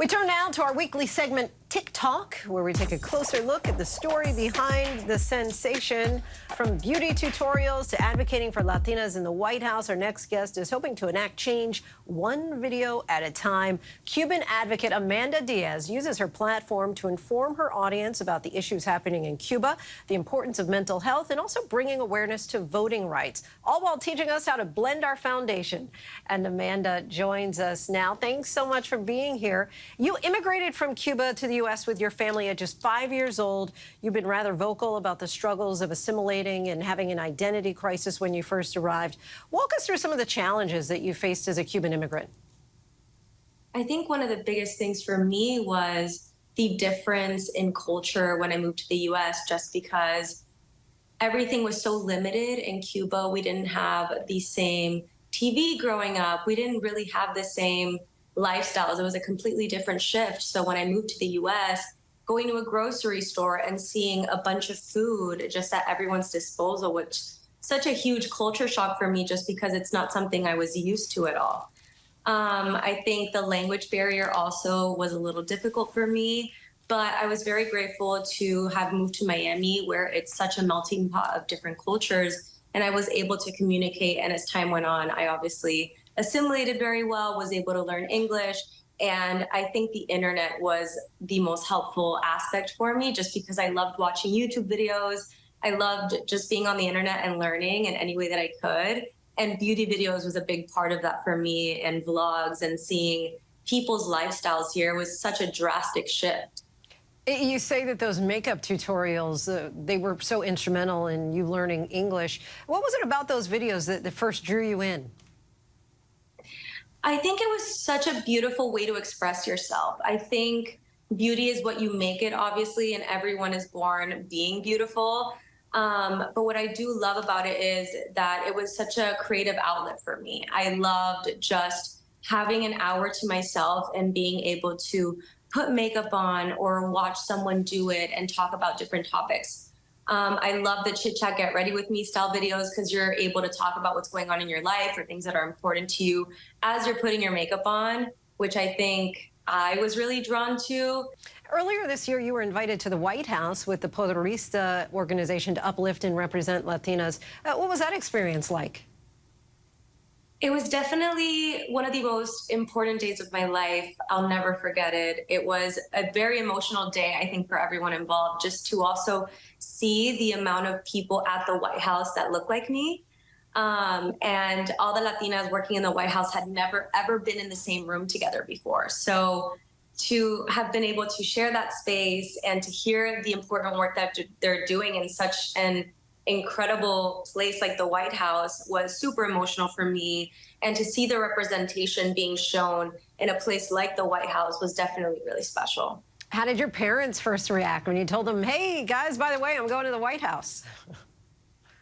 We turn now to our weekly segment, TikTalk, where we take a closer look at the story behind the sensation. From beauty tutorials to advocating for Latinas in the White House, our next guest is hoping to enact change one video at a time. Cuban advocate Amanda Diaz uses her platform to inform her audience about the issues happening in Cuba, the importance of mental health, and also bringing awareness to voting rights, all while teaching us how to blend our foundation. And Amanda joins us now. Thanks so much for being here. You immigrated from Cuba to the U.S. with your family at just 5 years old. You've been rather vocal about the struggles of assimilating and having an identity crisis when you first arrived. Walk us through some of the challenges that you faced as a Cuban immigrant. I think one of the biggest things for me was the difference in culture when I moved to the U.S., just because everything was so limited in Cuba. We didn't have the same TV growing up. We didn't really have the same lifestyles. It was a completely different shift. So when I moved to the US, going to a grocery store and seeing a bunch of food just at everyone's disposal, which such a huge culture shock for me, just because it's not something I was used to at all. I think the language barrier also was a little difficult for me, but I was very grateful to have moved to Miami, where it's such a melting pot of different cultures, and I was able to communicate. And as time went on, I obviously assimilated very well, was able to learn English. And I think the internet was the most helpful aspect for me, just because I loved watching YouTube videos. I loved just being on the internet and learning in any way that I could. And beauty videos was a big part of that for me, and vlogs, and seeing people's lifestyles here was such a drastic shift. You say that those makeup tutorials, they were so instrumental in you learning English. What was it about those videos that first drew you in? I think it was such a beautiful way to express yourself. I think beauty is what you make it, obviously, and everyone is born being beautiful. But what I do love about it is that it was such a creative outlet for me. I loved just having an hour to myself and being able to put makeup on or watch someone do it and talk about different topics. I love the chit chat, get ready with me style videos, because you're able to talk about what's going on in your life or things that are important to you as you're putting your makeup on, which I think I was really drawn to. Earlier this year, you were invited to the White House with the Poderista organization to uplift and represent Latinas. What was that experience like? It was definitely one of the most important days of my life. I'll never forget it. It was a very emotional day, I think, for everyone involved, just to also see the amount of people at the White House that look like me. And all the Latinas working in the White House had never, ever been in the same room together before. So to have been able to share that space and to hear the important work that they're doing in such an incredible place like the White House was super emotional for me. And to see the representation being shown in a place like the White House was definitely really special. How did your parents first react when you told them, hey, guys, by the way, I'm going to the White House?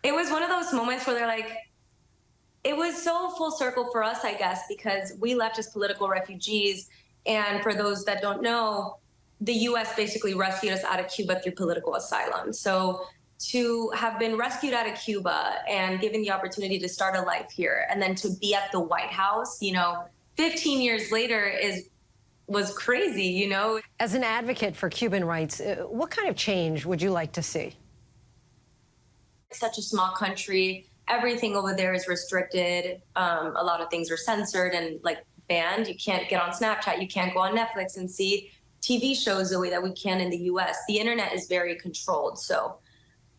It was one of those moments where they're like, it was so full circle for us, I guess, because we left as political refugees. And for those that don't know, the U.S. basically rescued us out of Cuba through political asylum. So to have been rescued out of Cuba and given the opportunity to start a life here, and then to be at the White House, 15 years later was crazy, As an advocate for Cuban rights, what kind of change would you like to see? Such a small country, everything over there is restricted. A lot of things are censored and banned. You can't get on Snapchat. You can't go on Netflix and see TV shows the way that we can in the U.S. The internet is very controlled. So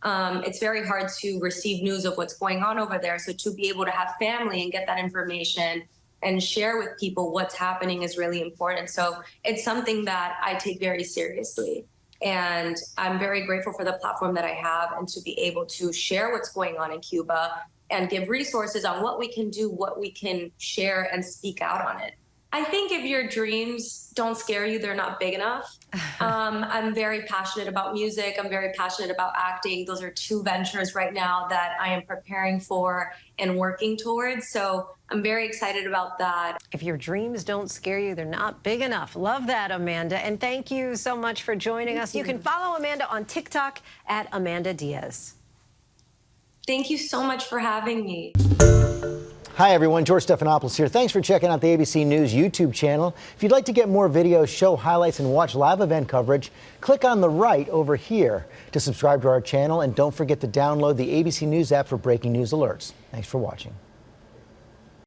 it's very hard to receive news of what's going on over there. So to be able to have family and get that information and share with people what's happening is really important. So it's something that I take very seriously. And I'm very grateful for the platform that I have, and to be able to share what's going on in Cuba and give resources on what we can do, what we can share, and speak out on it. I think if your dreams don't scare you, they're not big enough. I'm very passionate about music. I'm very passionate about acting. Those are two ventures right now that I am preparing for and working towards. So I'm very excited about that. If your dreams don't scare you, they're not big enough. Love that, Amanda. And thank you so much for joining us. You can follow Amanda on TikTok at Amanda Diaz. Thank you so much for having me. Hi, everyone. George Stephanopoulos here. Thanks for checking out the ABC News YouTube channel. If you'd like to get more videos, show highlights, and watch live event coverage, click on the right over here to subscribe to our channel. And don't forget to download the ABC News app for breaking news alerts. Thanks for watching.